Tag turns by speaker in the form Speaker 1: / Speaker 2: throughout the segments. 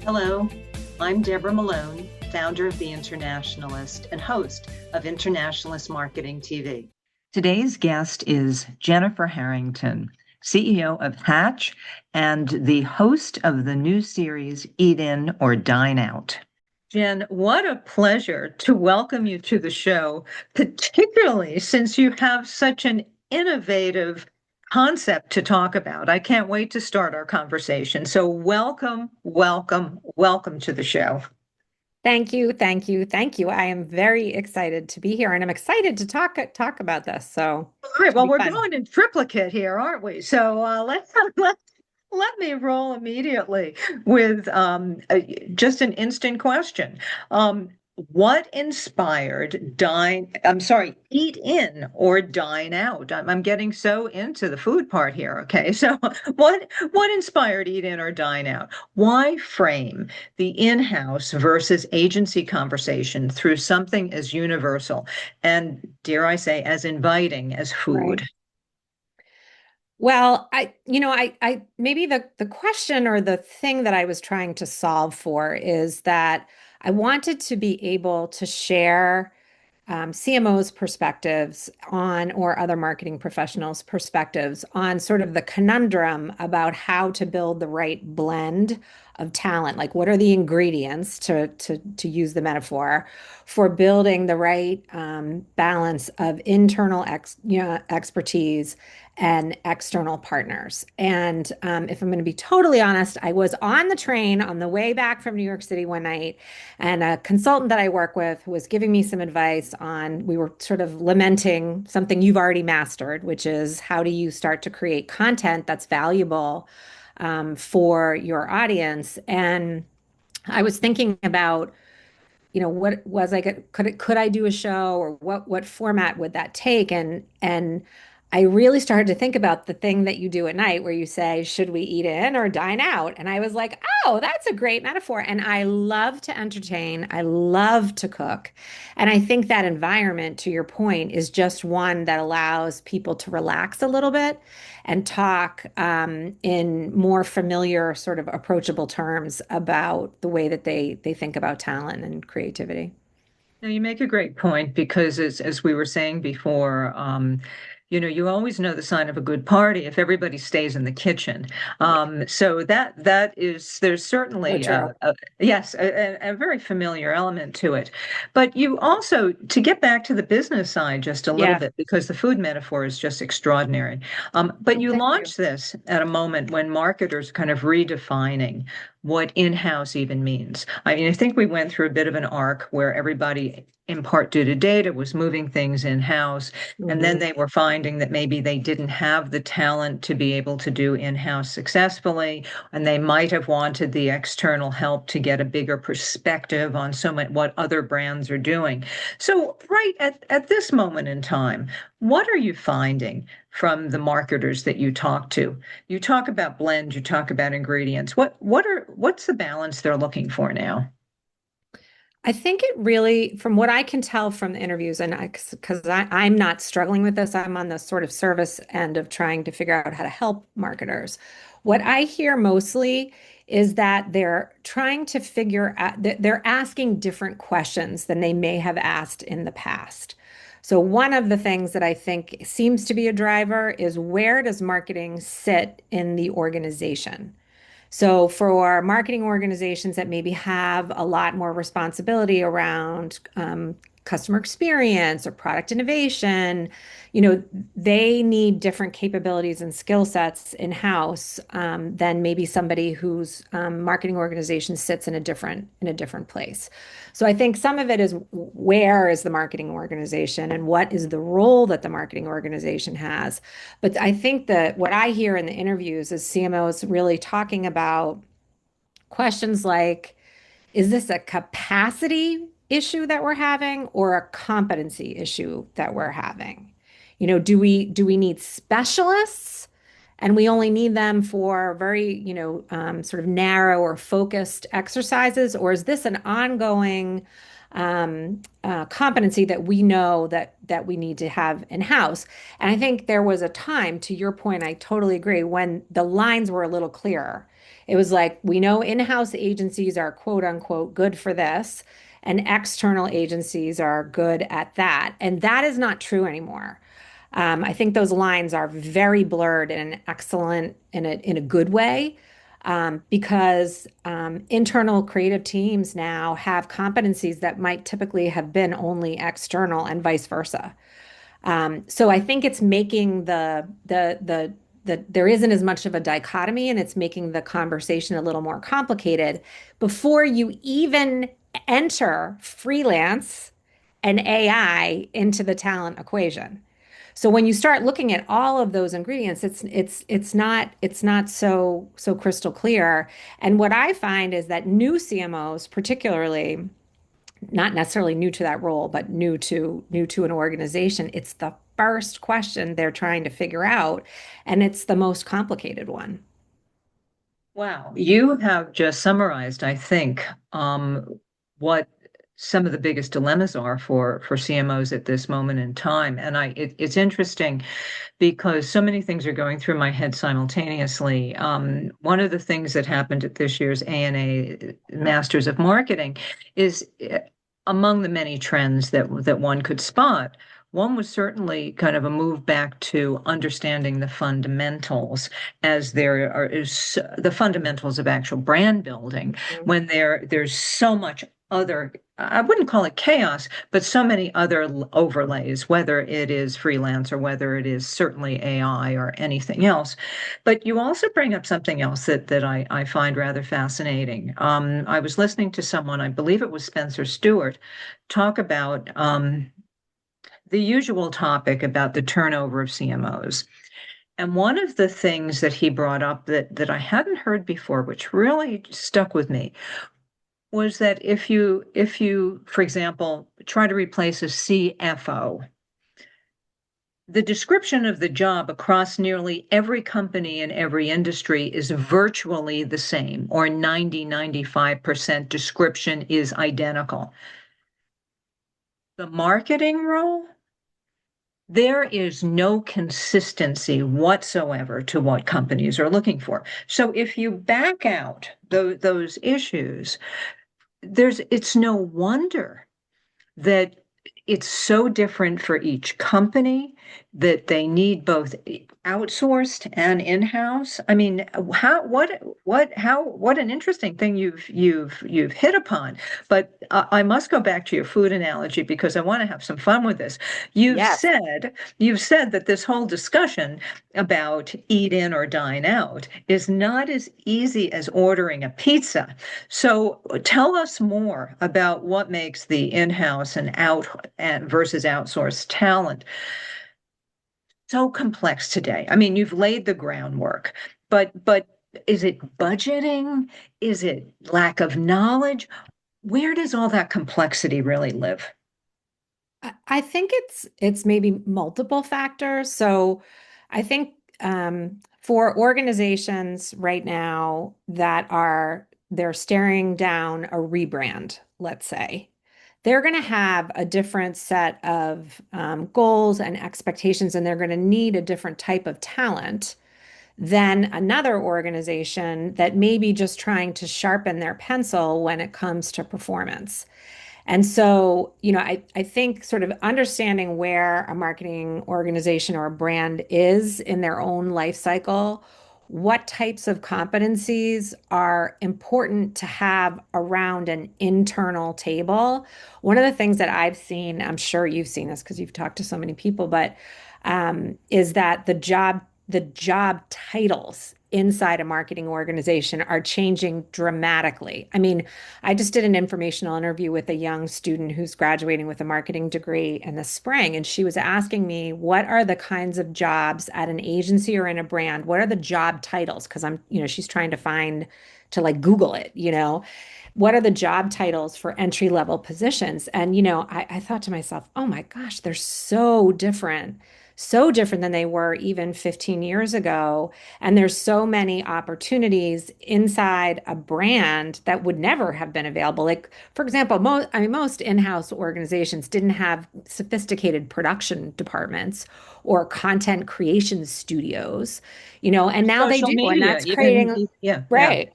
Speaker 1: Hello, I'm Deborah Malone, founder of The Internationalist and host of Internationalist Marketing TV. Today's guest is Jennifer Harrington, CEO of Hatch and the host of the new series Eat In or Dine Out. Jen, what a pleasure to welcome you to the show, particularly since you have such an innovative concept to talk about. I can't wait to start our conversation. So welcome, welcome, welcome to the show.
Speaker 2: Thank you, thank you, thank you. I am very excited to be here, and I'm excited to talk about this. So
Speaker 1: All
Speaker 2: it
Speaker 1: right,
Speaker 2: should
Speaker 1: well,
Speaker 2: be
Speaker 1: we're
Speaker 2: fun.
Speaker 1: going in triplicate here, aren't we? So let me roll immediately with just an instant question. What inspired Eat In or Dine Out? I'm getting so into the food part here. Okay, so what inspired Eat In or Dine Out? Why frame the in-house versus agency conversation through something as universal and, dare I say, as inviting as
Speaker 2: Right.
Speaker 1: food?
Speaker 2: Well, I maybe the question or the thing that I was trying to solve for is that I wanted to be able to share CMOs' perspectives on, or other marketing professionals' perspectives on sort of the conundrum about how to build the right blend of talent. Like, what are the ingredients, to use the metaphor, for building the right balance of internal expertise and external partners. And if I'm going to be totally honest, I was on the train on the way back from New York City one night, and a consultant that I work with was giving me some advice on, we were sort of lamenting something you've already mastered, which is how do you start to create content that's valuable for your audience. And I was thinking about, what was I could I do a show, or what format would that take? And I really started to think about the thing that you do at night where you say, should we eat in or dine out? And I was like, oh, that's a great metaphor. And I love to entertain. I love to cook. And I think that environment, to your point, is just one that allows people to relax a little bit and talk in more familiar, sort of approachable terms about the way that they think about talent and creativity.
Speaker 1: Now, you make a great point because, as we were saying before, you always know the sign of a good party if everybody stays in the kitchen. So there's
Speaker 2: So
Speaker 1: certainly
Speaker 2: true.
Speaker 1: yes, a very familiar element to it. But you also, to get back to the business side just a little
Speaker 2: Yeah.
Speaker 1: bit, because the food metaphor is just extraordinary. But
Speaker 2: Oh,
Speaker 1: you
Speaker 2: thank you.
Speaker 1: launched this at a moment when marketers kind of redefining what in-house even means. I mean, I think we went through a bit of an arc where everybody, in part due to data, was moving things in-house, and then
Speaker 2: Hmm.
Speaker 1: they were finding that maybe they didn't have the talent to be able to do in-house successfully, and they might have wanted the external help to get a bigger perspective on so much what other brands are doing. So, right at this moment in time, what are you finding from the marketers that you talk to? You talk about blend, you talk about ingredients. What's the balance they're looking for now?
Speaker 2: I think it really, from what I can tell from the interviews, and because I'm not struggling with this, I'm on the sort of service end of trying to figure out how to help marketers. What I hear mostly is that they're trying to figure out that they're asking different questions than they may have asked in the past. So one of the things that I think seems to be a driver is, where does marketing sit in the organization? So for marketing organizations that maybe have a lot more responsibility around customer experience or product innovation, they need different capabilities and skill sets in-house than maybe somebody whose marketing organization sits in a different place. So I think some of it is, where is the marketing organization and what is the role that the marketing organization has? But I think that what I hear in the interviews is CMOs really talking about questions like, is this a capacity issue that we're having, or a competency issue that we're having? Do we need specialists, and we only need them for very, sort of narrow or focused exercises, or is this an ongoing competency that we know that we need to have in-house. And I think there was a time, to your point, I totally agree, when the lines were a little clearer. It was like, we know in-house agencies are quote unquote good for this, and external agencies are good at that. And that is not true anymore. I think those lines are very blurred in an excellent, in a good way, because internal creative teams now have competencies that might typically have been only external and vice versa. So I think it's making there isn't as much of a dichotomy, and it's making the conversation a little more complicated before you even enter freelance and AI into the talent equation. So when you start looking at all of those ingredients, it's not so crystal clear. And what I find is that new CMOs, particularly, not necessarily new to that role, but new to an organization, it's the first question they're trying to figure out, and it's the most complicated one.
Speaker 1: Wow, you have just summarized, I think, what some of the biggest dilemmas are for CMOs at this moment in time. And it's interesting because so many things are going through my head simultaneously. One of the things that happened at this year's ANA Masters of Marketing is among the many trends that one could spot. One was certainly kind of a move back to understanding the fundamentals, as is the fundamentals of actual brand building
Speaker 2: Mhm.
Speaker 1: when there's so much other, I wouldn't call it chaos, but so many other overlays, whether it is freelance or whether it is certainly AI or anything else. But you also bring up something else that I find rather fascinating. I was listening to someone, I believe it was Spencer Stewart, talk about the usual topic about the turnover of CMOs. And one of the things that he brought up that I hadn't heard before, which really stuck with me, was that if you, for example, try to replace a CFO, the description of the job across nearly every company in every industry is virtually the same, or 95% description is identical. The marketing role, there is no consistency whatsoever to what companies are looking for. So if you back out those issues, it's no wonder that it's so different for each company, that they need both outsourced and in-house. I mean, what an interesting thing you've hit upon. But I must go back to your food analogy because I want to have some fun with this. You've
Speaker 2: Yes.
Speaker 1: said you've said that this whole discussion about eat in or dine out is not as easy as ordering a pizza. So tell us more about what makes the in-house and versus outsourced talent so complex today. I mean, you've laid the groundwork, but is it budgeting? Is it lack of knowledge? Where does all that complexity really live?
Speaker 2: I think it's maybe multiple factors. So I think for organizations right now that they're staring down a rebrand, let's say, they're going to have a different set of goals and expectations, and they're going to need a different type of talent than another organization that may be just trying to sharpen their pencil when it comes to performance. And so, I think sort of understanding where a marketing organization or a brand is in their own life cycle, what types of competencies are important to have around an internal table. One of the things that I've seen, I'm sure you've seen this because you've talked to so many people, but is that the job titles inside a marketing organization are changing dramatically. I mean, I just did an informational interview with a young student who's graduating with a marketing degree in the spring, and she was asking me, what are the kinds of jobs at an agency or in a brand? What are the job titles? Because she's trying to find to like Google it. What are the job titles for entry level positions? And I thought to myself, oh my gosh, they're so different so different than they were even 15 years ago. And there's so many opportunities inside a brand that would never have been available. Like, for example, most in-house organizations didn't have sophisticated production departments or content creation studios, and now they
Speaker 1: Social
Speaker 2: do. And
Speaker 1: media,
Speaker 2: that's
Speaker 1: even,
Speaker 2: creating,
Speaker 1: yeah, yeah.
Speaker 2: right.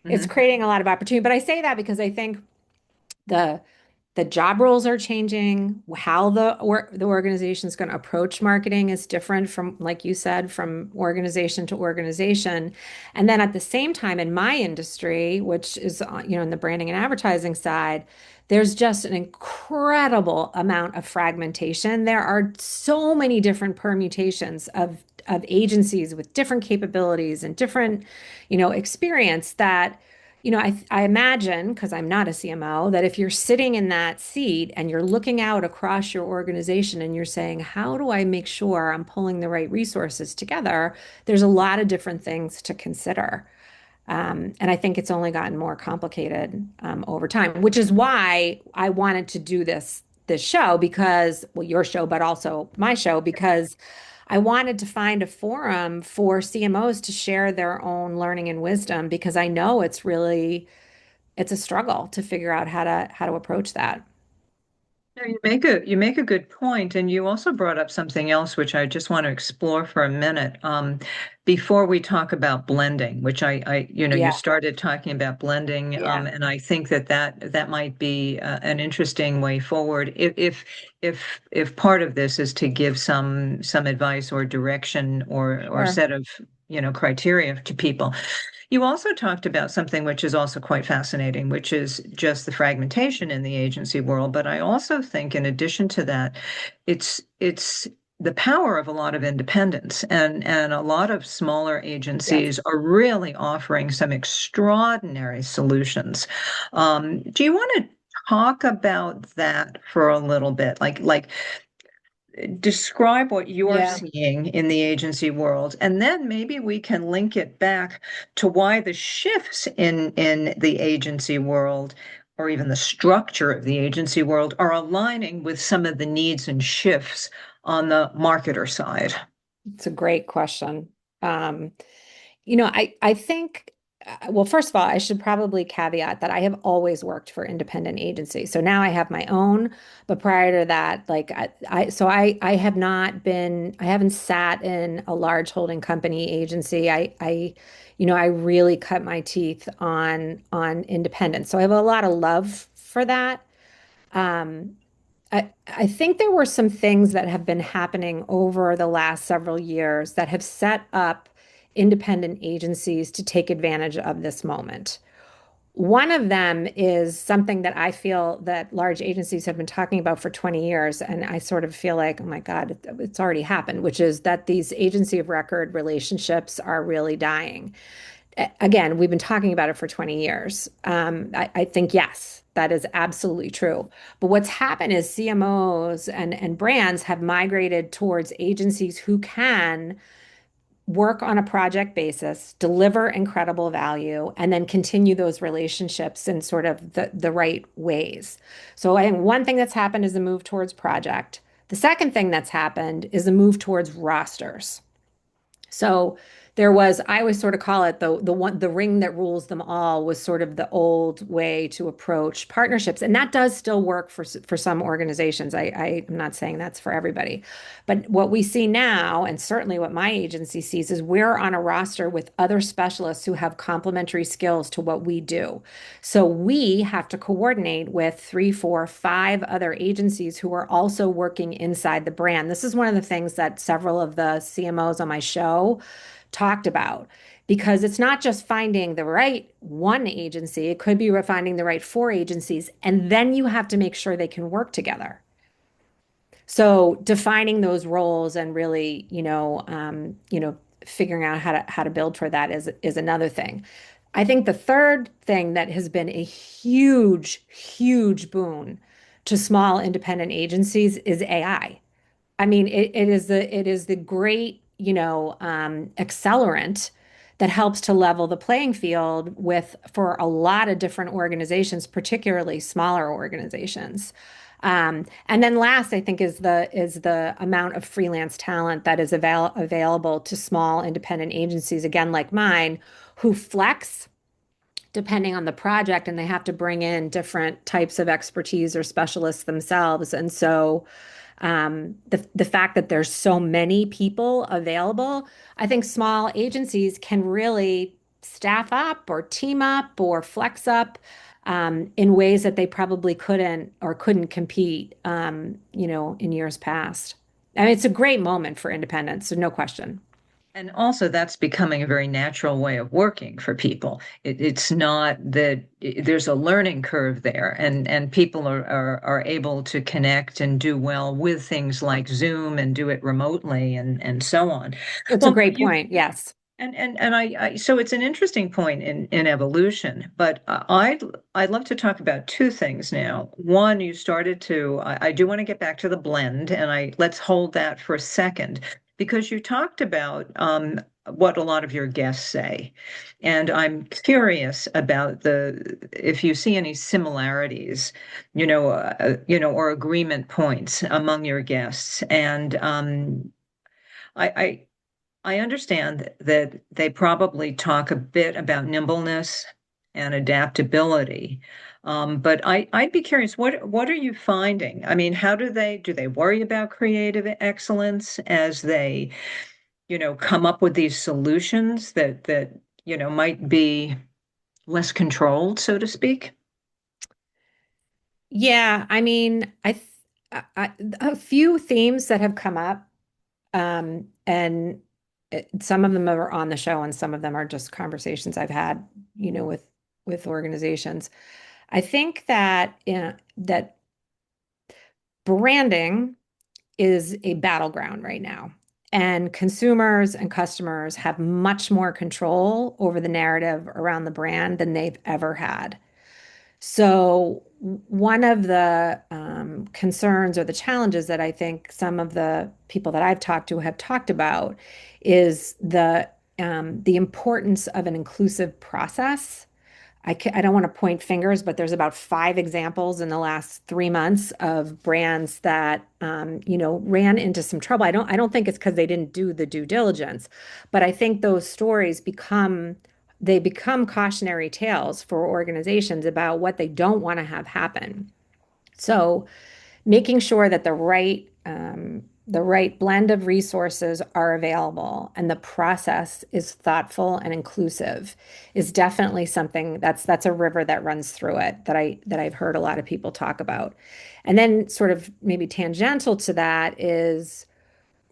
Speaker 2: It's
Speaker 1: Mhm.
Speaker 2: creating a lot of opportunity. But I say that because I think the the job roles are changing. How the organization is going to approach marketing is different from, like you said, from organization to organization. And then at the same time, in my industry, which is in the branding and advertising side, there's just an incredible amount of fragmentation. There are so many different permutations of agencies with different capabilities and different, experience that I imagine, because I'm not a CMO, that if you're sitting in that seat and you're looking out across your organization and you're saying, how do I make sure I'm pulling the right resources together? There's a lot of different things to consider. And I think it's only gotten more complicated over time, which is why I wanted to do this show because, well, your show, but also my show, because I wanted to find a forum for CMOs to share their own learning and wisdom because I know it's a struggle to figure out how to approach that.
Speaker 1: No, you make a good point, and you also brought up something else which I just want to explore for a minute. Before we talk about blending, which you
Speaker 2: Yeah,
Speaker 1: started talking about blending,
Speaker 2: yeah,
Speaker 1: and I think that might be an interesting way forward. If part of this is to give some advice or direction or
Speaker 2: sure.
Speaker 1: set of criteria to people. You also talked about something which is also quite fascinating, which is just the fragmentation in the agency world. But I also think, in addition to that, it's the power of a lot of independents and a lot of smaller
Speaker 2: Yes.
Speaker 1: agencies are really offering some extraordinary solutions. Do you want to talk about that for a little bit? Like describe what you're
Speaker 2: Yeah.
Speaker 1: seeing in the agency world, and then maybe we can link it back to why the shifts in the agency world, or even the structure of the agency world, are aligning with some of the needs and shifts on the marketer side.
Speaker 2: It's a great question. Um, I think, well, first of all, I should probably caveat that I have always worked for independent agencies. So now I have my own, but prior to that, like I have not been, I haven't sat in a large holding company agency. I really cut my teeth on independence. So I have a lot of love for that. Um, I think there were some things that have been happening over the last several years that have set up independent agencies to take advantage of this moment. One of them is something that I feel that large agencies have been talking about for 20 years. And I sort of feel like, oh my God, it's already happened, which is that these agency of record relationships are really dying. Again, we've been talking about it for 20 years. I think, yes, that is absolutely true. But what's happened is CMOs and brands have migrated towards agencies who can work on a project basis, deliver incredible value, and then continue those relationships in sort of the right ways. So I think one thing that's happened is a move towards project. The second thing that's happened is a move towards rosters. So there was, I always sort of call it the ring that rules them all was sort of the old way to approach partnerships. And that does still work for some organizations. I'm not saying that's for everybody. But what we see now, and certainly what my agency sees, is we're on a roster with other specialists who have complementary skills to what we do. So we have to coordinate with three, four, five other agencies who are also working inside the brand. This is one of the things that several of the CMOs on my show talked about because it's not just finding the right one agency, it could be finding the right four agencies, and then you have to make sure they can work together. So defining those roles and really, figuring out how to build for that is another thing. I think the third thing that has been a huge, huge boon to small independent agencies is AI. I mean, it is the great, accelerant that helps to level the playing field with for a lot of different organizations, particularly smaller organizations. And then last, I think, is the amount of freelance talent that is available to small independent agencies, again, like mine, who flex depending on the project, and they have to bring in different types of expertise or specialists themselves. And so the fact that there's so many people available, I think small agencies can really staff up or team up or flex up in ways that they probably couldn't compete, in years past. I mean, it's a great moment for independence, so no question.
Speaker 1: And also, that's becoming a very natural way of working for people. It's not that there's a learning curve there, and people are able to connect and do well with things like Zoom and do it remotely and so on.
Speaker 2: It's a
Speaker 1: Well,
Speaker 2: great
Speaker 1: you
Speaker 2: point. Yes.
Speaker 1: and I so it's an interesting point in evolution, but I'd love to talk about two things now. One, you started to I do want to get back to the blend, and I let's hold that for a second because you talked about what a lot of your guests say, and I'm curious about the if you see any similarities, or agreement points among your guests, and I I understand that they probably talk a bit about nimbleness and adaptability. But I'd be curious, what are you finding? I mean, how do they worry about creative excellence as they, come up with these solutions that might be less controlled, so to speak?
Speaker 2: Yeah, I mean, a few themes that have come up, and some of them are on the show, and some of them are just conversations I've had, with organizations. I think that branding is a battleground right now, and consumers and customers have much more control over the narrative around the brand than they've ever had. So, one of the concerns or the challenges that I think some of the people that I've talked to have talked about is the importance of an inclusive process. I don't want to point fingers, but there's about 5 examples in the last 3 months of brands that, ran into some trouble. I don't think it's because they didn't do the due diligence, but I think those stories become cautionary tales for organizations about what they don't want to have happen. So making sure that the right blend of resources are available and the process is thoughtful and inclusive is definitely something that's a river that runs through it that I've heard a lot of people talk about. And then sort of maybe tangential to that is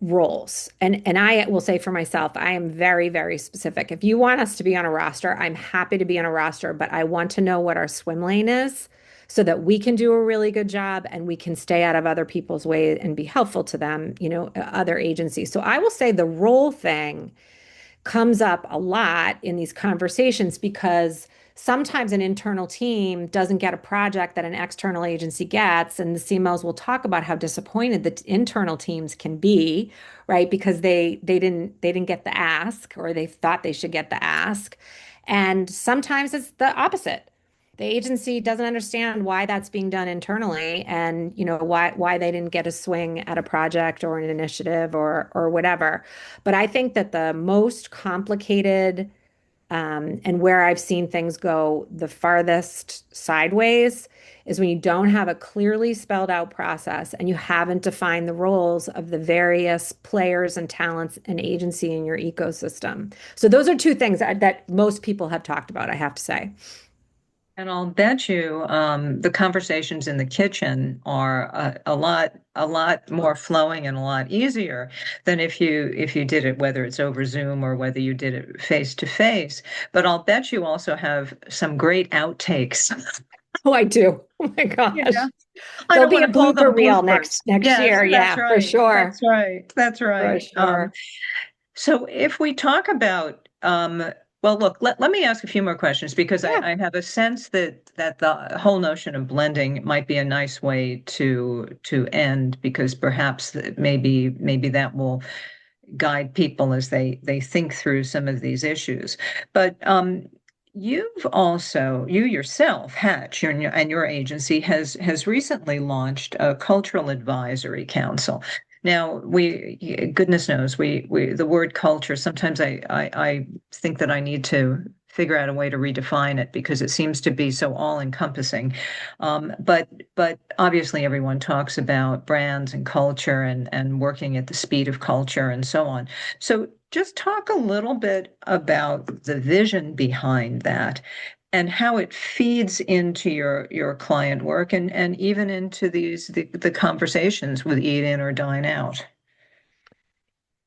Speaker 2: roles. And I will say for myself, I am very, very specific. If you want us to be on a roster, I'm happy to be on a roster, but I want to know what our swim lane is so that we can do a really good job and we can stay out of other people's way and be helpful to them, other agencies. So I will say the role thing comes up a lot in these conversations because sometimes an internal team doesn't get a project that an external agency gets, and the CMOs will talk about how disappointed the internal teams can be, right? Because they didn't get the ask, or they thought they should get the ask. And sometimes it's the opposite. The agency doesn't understand why that's being done internally, and why they didn't get a swing at a project or an initiative or whatever. But I think that the most complicated, and where I've seen things go the farthest sideways is when you don't have a clearly spelled out process and you haven't defined the roles of the various players and talents and agency in your ecosystem. So those are two things that most people have talked about, I have to say.
Speaker 1: And I'll bet you the conversations in the kitchen are a lot more flowing and a lot easier than if you did it, whether it's over Zoom or whether you did it face to face. But I'll bet you also have some great outtakes.
Speaker 2: Oh, I do. Oh my gosh.
Speaker 1: Yeah. I
Speaker 2: There'll
Speaker 1: don't
Speaker 2: be
Speaker 1: want
Speaker 2: a
Speaker 1: to call
Speaker 2: blooper
Speaker 1: them
Speaker 2: reel
Speaker 1: bloopers.
Speaker 2: next
Speaker 1: Yes,
Speaker 2: year.
Speaker 1: that's
Speaker 2: Yeah, for
Speaker 1: right. That's
Speaker 2: sure.
Speaker 1: right. That's
Speaker 2: For
Speaker 1: right.
Speaker 2: sure.
Speaker 1: So if we talk about, well, look, let me ask a few more questions because I,
Speaker 2: Yeah.
Speaker 1: I have a sense that the whole notion of blending might be a nice way to end because perhaps maybe that will guide people as they think through some of these issues. But You yourself, Hatch, and your agency has recently launched a cultural advisory council. Now, goodness knows, we the word culture, sometimes I think that I need to figure out a way to redefine it because it seems to be so all-encompassing. But obviously everyone talks about brands and culture and working at the speed of culture and so on. So just talk a little bit about the vision behind that and how it feeds into your client work and even into the conversations with Eat In or Dine Out.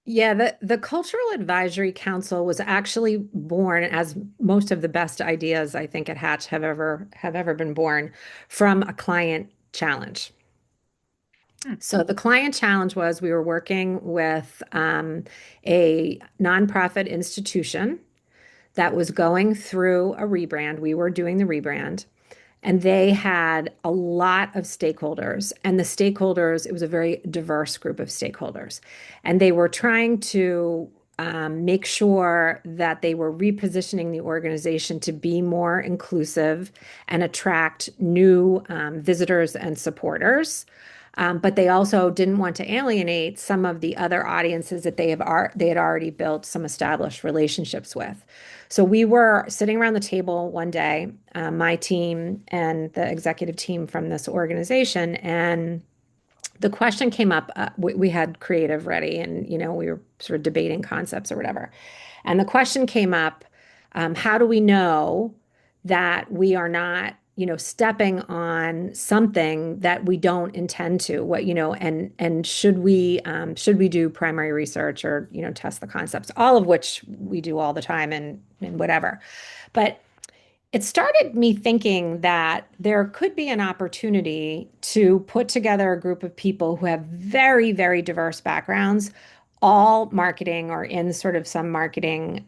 Speaker 2: Yeah, the Cultural Advisory Council was actually born as most of the best ideas I think at Hatch have ever been born from a client challenge.
Speaker 1: Hmm.
Speaker 2: So the client challenge was we were working with a nonprofit institution that was going through a rebrand. We were doing the rebrand, and they had a lot of stakeholders. And the stakeholders, it was a very diverse group of stakeholders. And they were trying to make sure that they were repositioning the organization to be more inclusive and attract new visitors and supporters. But they also didn't want to alienate some of the other audiences that they had already built some established relationships with. So we were sitting around the table one day, my team and the executive team from this organization, and the question came up. We had creative ready, and we were sort of debating concepts or whatever. And the question came up, how do we know that we are not, stepping on something that we don't intend to? And should we do primary research or, test the concepts, all of which we do all the time and whatever. But it started me thinking that there could be an opportunity to put together a group of people who have very, very diverse backgrounds, all marketing or in sort of some marketing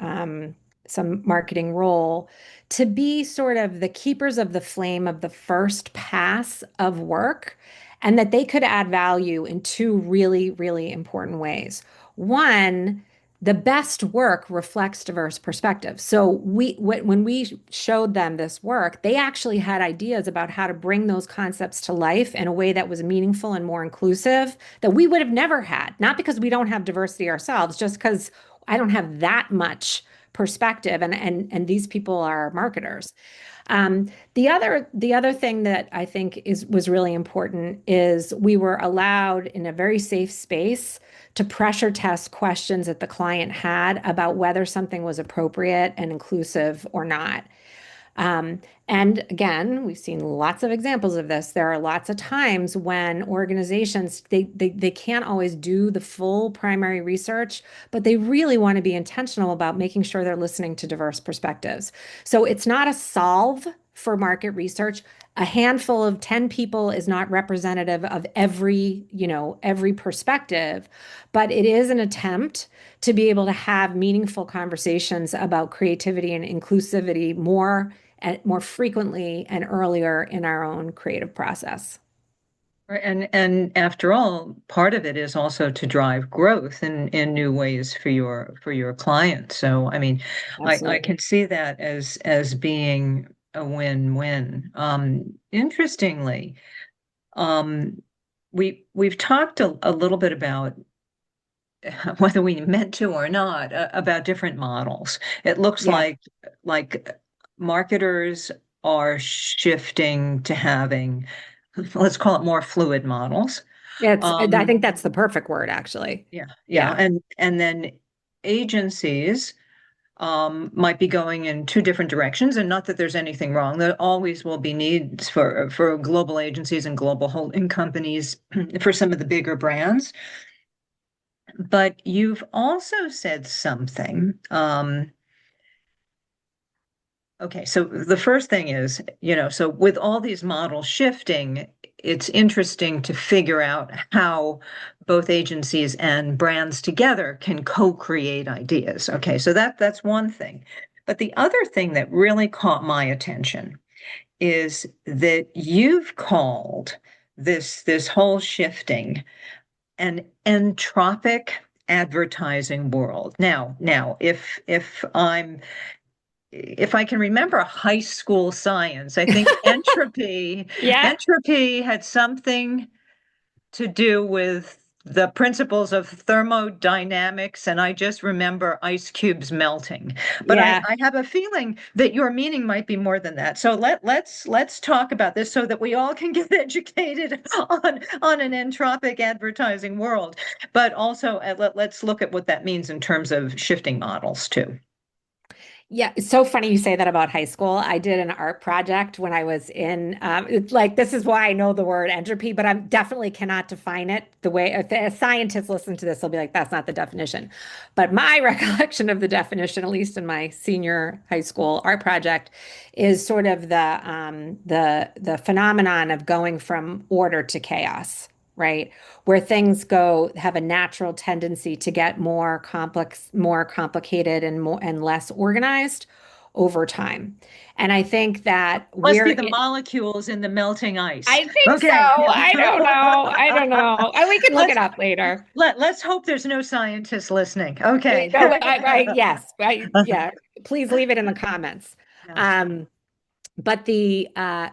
Speaker 2: role, to be sort of the keepers of the flame of the first pass of work, and that they could add value in two really, really important ways. One, the best work reflects diverse perspectives. So when we showed them this work, they actually had ideas about how to bring those concepts to life in a way that was meaningful and more inclusive that we would have never had. Not because we don't have diversity ourselves, just because I don't have that much perspective, and these people are marketers. The other thing that I think was really important is we were allowed in a very safe space to pressure test questions that the client had about whether something was appropriate and inclusive or not. Um, and again, we've seen lots of examples of this. There are lots of times when organizations they can't always do the full primary research, but they really want to be intentional about making sure they're listening to diverse perspectives. So it's not a solve for market research. A handful of 10 people is not representative of every perspective, but it is an attempt to be able to have meaningful conversations about creativity and inclusivity more frequently and earlier in our own creative process.
Speaker 1: Right. And after all, part of it is also to drive growth in new ways for your clients. So I mean, I can
Speaker 2: Absolutely.
Speaker 1: see that as being a win-win. Interestingly, um, we've talked a little bit about whether we meant to or not about different models. It looks
Speaker 2: Yeah.
Speaker 1: like marketers are shifting to having, let's call it more fluid models.
Speaker 2: I
Speaker 1: Um,
Speaker 2: think that's the perfect word, actually.
Speaker 1: yeah,
Speaker 2: Yeah.
Speaker 1: and then agencies might be going in two different directions, and not that there's anything wrong. There always will be needs for global agencies and global holding companies for some of the bigger brands. But you've also said something. Okay, so the first thing is, so with all these models shifting, it's interesting to figure out how both agencies and brands together can co-create ideas. Okay, so that's one thing. But the other thing that really caught my attention is that you've called this whole shifting an entropic advertising world. Now, if I'm if I can remember high school science, I think entropy,
Speaker 2: Yeah.
Speaker 1: entropy had something to do with the principles of thermodynamics, and I just remember ice cubes melting. But
Speaker 2: Yeah.
Speaker 1: I have a feeling that your meaning might be more than that. So let's talk about this so that we all can get educated on an entropic advertising world. But also let's look at what that means in terms of shifting models too.
Speaker 2: Yeah, it's so funny you say that about high school. I did an art project when I was in, it's like, this is why I know the word entropy, but I definitely cannot define it the way if a scientist listen to this, they'll be like, that's not the definition. But my recollection of the definition, at least in my senior high school art project, is sort of the phenomenon of going from order to chaos, right? Where things go have a natural tendency to get more complex, more complicated, and more and less organized over time. And I think that
Speaker 1: Must
Speaker 2: we're
Speaker 1: be the
Speaker 2: in,
Speaker 1: molecules in the melting ice.
Speaker 2: I think so.
Speaker 1: Okay.
Speaker 2: I don't know. I don't know. We can look
Speaker 1: let's
Speaker 2: it up later.
Speaker 1: let's hope there's no scientists listening. Okay.
Speaker 2: No, yes, yeah. Please leave it in the comments.
Speaker 1: Yes.
Speaker 2: Um, but I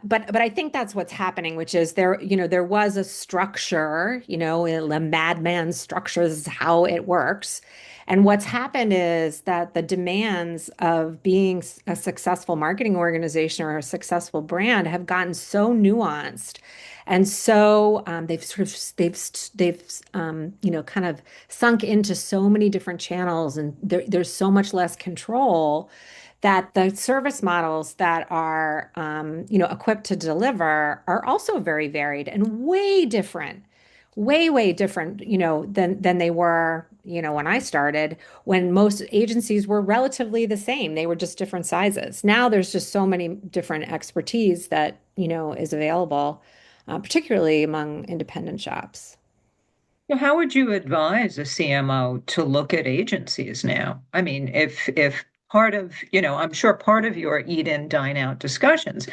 Speaker 2: think that's what's happening, which is there, there was a structure, a madman structure is how it works. And what's happened is that the demands of being a successful marketing organization or a successful brand have gotten so nuanced. And so they've sort of kind of sunk into so many different channels, and there's so much less control that the service models that are equipped to deliver are also very varied and way different, way different, than they were, when I started, when most agencies were relatively the same. They were just different sizes. Now there's just so many different expertise that, is available, particularly among independent shops.
Speaker 1: So how would you advise a CMO to look at agencies now? I mean, if part of, I'm sure part of your eat in, dine out discussions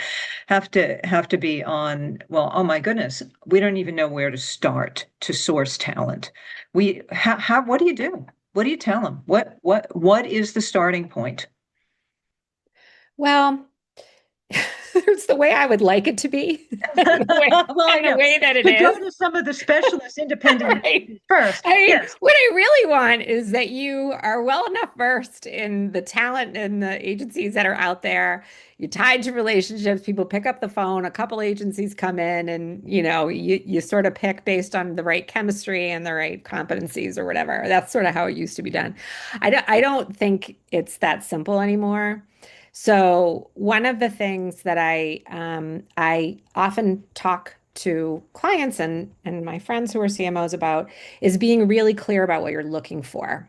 Speaker 1: have to be on, well, oh my goodness, we don't even know where to start to source talent. What do you do? What do you tell them? What is the starting point?
Speaker 2: Well, it's the way I would like it to be, and the way,
Speaker 1: Well, I
Speaker 2: and the
Speaker 1: know.
Speaker 2: way that it
Speaker 1: To go
Speaker 2: is.
Speaker 1: to some of the specialist independent
Speaker 2: Right.
Speaker 1: agencies first.
Speaker 2: I mean,
Speaker 1: Yes.
Speaker 2: what I really want is that you are well enough versed in the talent and the agencies that are out there. You're tied to relationships. People pick up the phone. A couple agencies come in, and you sort of pick based on the right chemistry and the right competencies or whatever. That's sort of how it used to be done. I don't think it's that simple anymore. So one of the things that I often talk to clients and my friends who are CMOs about is being really clear about what you're looking for.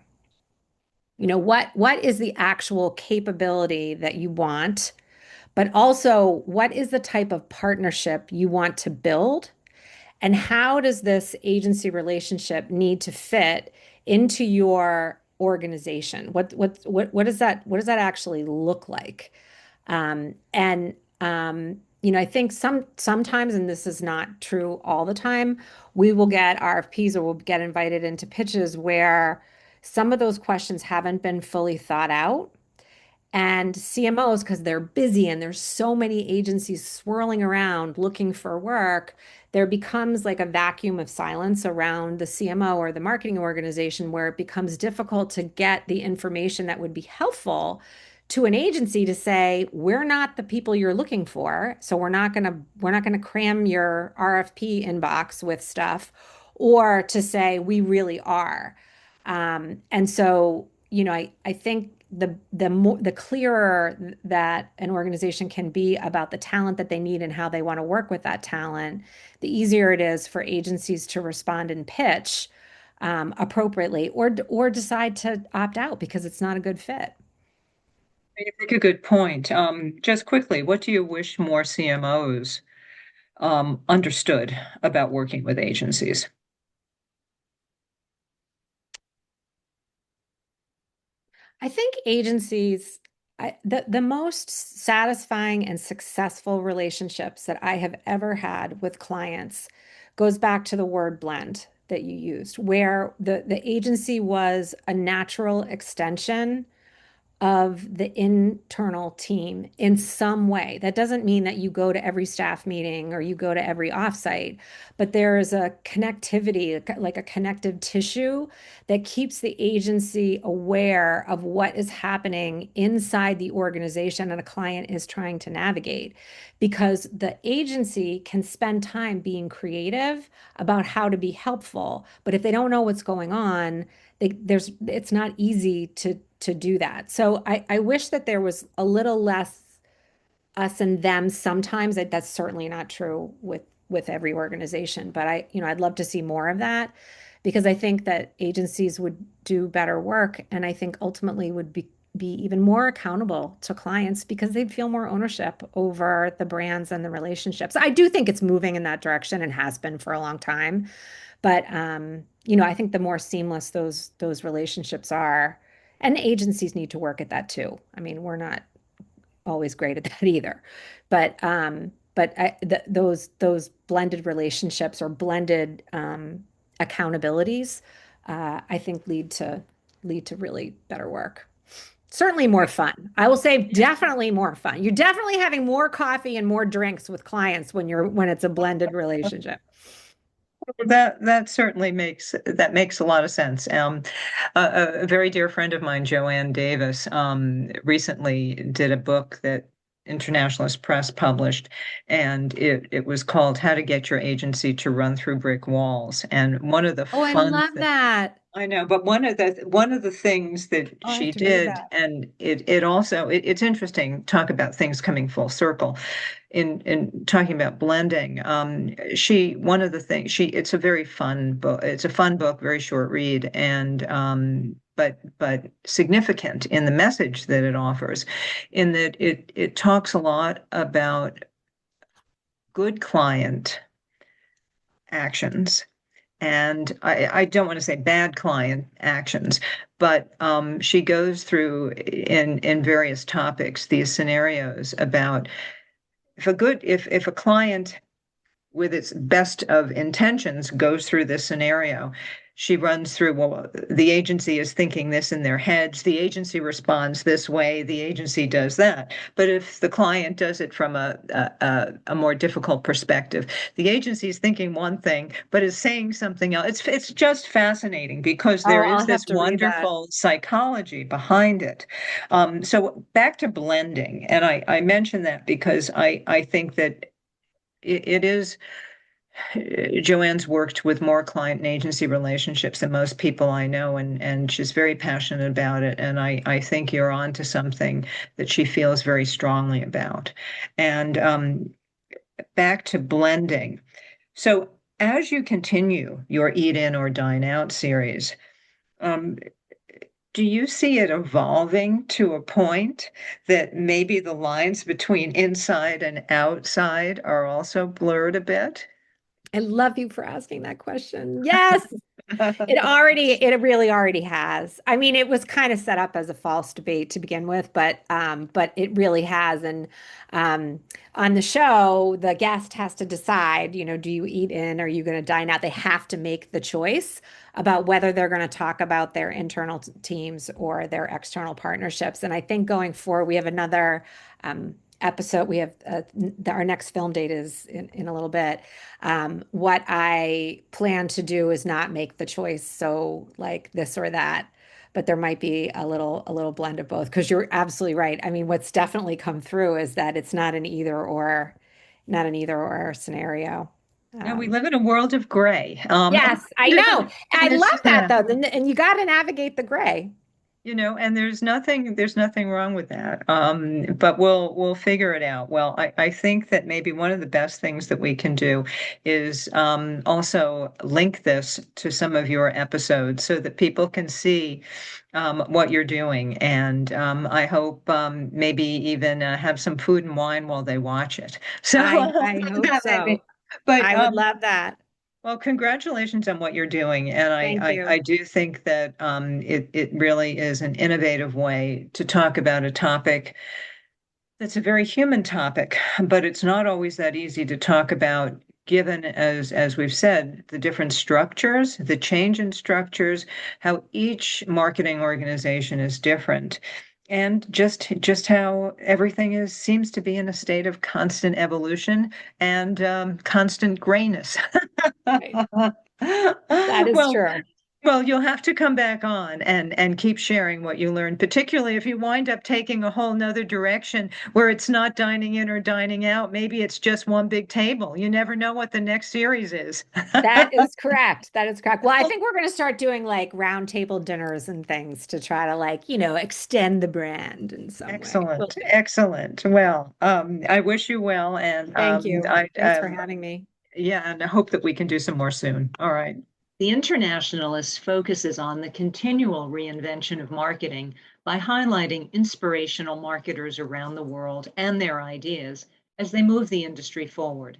Speaker 2: What is the actual capability that you want, but also what is the type of partnership you want to build, and how does this agency relationship need to fit into your organization? What does that actually look like? And I think sometimes, and this is not true all the time, we will get RFPs or we'll get invited into pitches where some of those questions haven't been fully thought out. And CMOs, because they're busy and there's so many agencies swirling around looking for work, there becomes like a vacuum of silence around the CMO or the marketing organization where it becomes difficult to get the information that would be helpful to an agency to say, we're not the people you're looking for, so we're not gonna cram your RFP inbox with stuff, or to say we really are. And so, I think the clearer that an organization can be about the talent that they need and how they want to work with that talent, the easier it is for agencies to respond and pitch appropriately, or decide to opt out because it's not a good fit.
Speaker 1: You make a good point. Just quickly, what do you wish more CMOs understood about working with agencies?
Speaker 2: I think agencies, the most satisfying and successful relationships that I have ever had with clients goes back to the word blend that you used, where the agency was a natural extension of the internal team in some way. That doesn't mean that you go to every staff meeting or you go to every offsite, but there is a connectivity, like a connective tissue that keeps the agency aware of what is happening inside the organization and a client is trying to navigate. Because the agency can spend time being creative about how to be helpful, but if they don't know what's going on, it's not easy to do that. So I wish that there was a little less us and them sometimes. That's certainly not true with every organization, but I'd love to see more of that because I think that agencies would do better work and I think ultimately would be even more accountable to clients because they'd feel more ownership over the brands and the relationships. I do think it's moving in that direction and has been for a long time. But I think the more seamless those relationships are, and agencies need to work at that too. I mean, we're not always great at that either. But those blended relationships or blended accountabilities, I think lead to really better work. Certainly more fun. I will say definitely more fun. You're definitely having more coffee and more drinks with clients when it's a blended relationship.
Speaker 1: That certainly makes a lot of sense. A very dear friend of mine, Joanne Davis, recently did a book that Internationalist Press published, and it was called "How to Get Your Agency to Run Through Brick Walls." And one of the
Speaker 2: Oh, I
Speaker 1: fun
Speaker 2: love that.
Speaker 1: I know, but one of the things that
Speaker 2: Oh, I have
Speaker 1: she
Speaker 2: to read
Speaker 1: did,
Speaker 2: that.
Speaker 1: and it also it's interesting talk about things coming full circle in talking about blending. She one of the things she it's a very fun book. It's a fun book, very short read, and but significant in the message that it offers, in that it talks a lot about good client actions and I don't want to say bad client actions, but she goes through in various topics these scenarios about if a client with its best of intentions goes through this scenario. She runs through, well, the agency is thinking this in their heads. The agency responds this way. The agency does that. But if the client does it from a more difficult perspective, the agency is thinking one thing, but is saying something else. It's just fascinating because
Speaker 2: Oh,
Speaker 1: there is
Speaker 2: I'll have
Speaker 1: this
Speaker 2: to read that.
Speaker 1: wonderful psychology behind it. So back to blending, and I mention that because I think that it is Joanne's worked with more client and agency relationships than most people I know, and she's very passionate about it. And I think you're on to something that she feels very strongly about. And back to blending. So as you continue your Eat In or Dine Out series, um, do you see it evolving to a point that maybe the lines between inside and outside are also blurred a bit?
Speaker 2: I love you for asking that question. Yes, it really already has. I mean, it was kind of set up as a false debate to begin with, but it really has. And um, on the show, the guest has to decide, do you eat in or are you going to dine out? They have to make the choice about whether they're going to talk about their internal teams or their external partnerships. And I think going forward, we have another episode. We have our next film date is in a little bit. What I plan to do is not make the choice, so like this or that, but there might be a little blend of both because you're absolutely right. I mean, what's definitely come through is that it's not an either or scenario.
Speaker 1: No, we
Speaker 2: Um,
Speaker 1: live in a world of gray.
Speaker 2: yes, I
Speaker 1: You
Speaker 2: know. I
Speaker 1: it's,
Speaker 2: love that though. And you got to navigate the gray.
Speaker 1: and there's nothing wrong with that. But we'll figure it out. Well, I think that maybe one of the best things that we can do is also link this to some of your episodes so that people can see what you're doing. And I hope maybe even have some food and wine while they watch it. So
Speaker 2: I hope
Speaker 1: that may be.
Speaker 2: so.
Speaker 1: But
Speaker 2: I would love that.
Speaker 1: well, congratulations on what you're doing. And I,
Speaker 2: Thank
Speaker 1: I, I
Speaker 2: you.
Speaker 1: do think that it really is an innovative way to talk about a topic that's a very human topic, but it's not always that easy to talk about, given, as we've said, the different structures, the change in structures, how each marketing organization is different. And just how everything seems to be in a state of constant evolution and constant grayness.
Speaker 2: Right. That is
Speaker 1: Well,
Speaker 2: true.
Speaker 1: well, you'll have to come back on and keep sharing what you learned, particularly if you wind up taking a whole nother direction where it's not dining in or dining out. Maybe it's just one big table. You never know what the next series is.
Speaker 2: That is correct. That is correct. Well, I think we're going to start doing like round table dinners and things to try to like, extend the brand in some way. We'll
Speaker 1: Excellent,
Speaker 2: see.
Speaker 1: excellent. Well, I wish you well, and
Speaker 2: Thank you. Thanks for having me.
Speaker 1: yeah, and I hope that we can do some more soon. All right. The Internationalist focuses on the continual reinvention of marketing by highlighting inspirational marketers around the world and their ideas as they move the industry forward.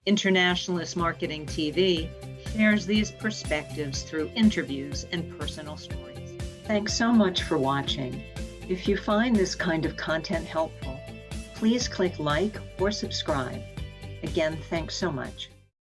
Speaker 1: Internationalist Marketing TV shares these perspectives through interviews and personal stories. Thanks so much for watching. If you find this kind of content helpful, please click like or subscribe. Again, thanks so much.